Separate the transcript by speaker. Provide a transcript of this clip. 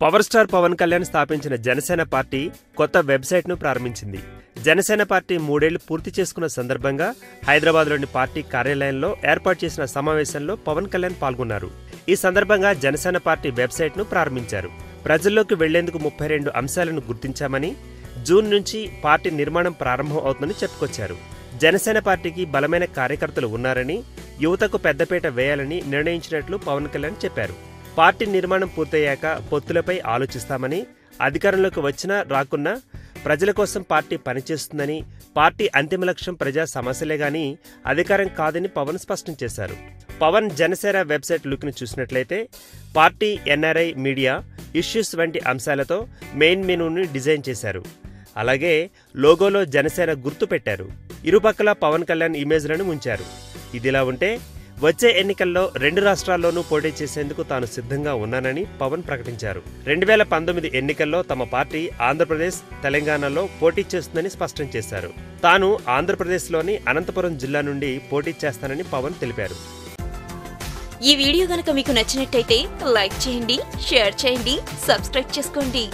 Speaker 1: Power star Pawan Kalyan స్థాపించిన Janasena party కొత్త వెబ్సైట్ను ప్రారంభించింది. జనసేన పార్టీ 3 ఏళ్లు పూర్తి చేసుకున్న సందర్భంగా హైదరాబాద్లోని పార్టీ కార్యాలయంలో ఏర్పాటు చేసిన సమావేశంలో పవన్ కళ్యాణ్ పాల్గొన్నారు. ఈ సందర్భంగా జనసేన పార్టీ వెబ్సైట్ను ప్రారంభించారు. ప్రజల్లోకి వెళ్లేందుకు 32 అంశాలను గుర్తించామని, జూన్ నుంచి పార్టీ నిర్మాణం ప్రారంభం అవుతుందని చెప్పుకొచ్చారు. జనసేన పార్టీకి బలమైన కార్యకర్తలు ఉన్నారని, యువతకు పెద్దపీట వేయాలని నిర్ణయించినట్లు పవన్ కళ్యాణ్ చెప్పారు. పార్టీ నిర్మాణం పూర్తయ్యాక పొత్తులపై ఆలోచిస్తామని, అధికారంలోకి వచ్చినా రాకున్నా ప్రజల కోసం పార్టీ పనిచేస్తుందని, పార్టీ అంతిమ లక్ష్యం ప్రజా సమస్యలే గాని అధికారం కాదని పవన్ స్పష్టం చేశారు. పవన్ జనసేన వెబ్సైట్ లుక్ను చూసినట్లయితే పార్టీ, ఎన్ఆర్ఐ, మీడియా, ఇష్యూస్ వంటి అంశాలతో మెయిన్ మెనూని డిజైన్ చేశారు. అలాగే లోగోలో జనసేన గుర్తు పెట్టారు. ఇరుపక్కల పవన్ కళ్యాణ్ ఇమేజ్లను ఉంచారు. ఇదిలా ఉంటే వచ్చే ఎన్నికల్లో 2 రాష్ట్రాల్లోనూ పోటీ చేసేందుకు తాను సిద్ధంగా ఉన్నానని పవన్ ప్రకటించారు. 2019 ఎన్నికల్లో తమ పార్టీ ఆంధ్రప్రదేశ్, తెలంగాణలో పోటీ చేస్తుందని స్పష్టం చేశారు. తాను ఆంధ్రప్రదేశ్లోని అనంతపురం జిల్లా నుండి పోటీ చేస్తానని పవన్ తెలిపారు.
Speaker 2: ఈ వీడియో గనుక మీకు నచ్చినట్టయితే లైక్ చేయండి, షేర్ చేయండి, సబ్స్క్రైబ్ చేసుకోండి.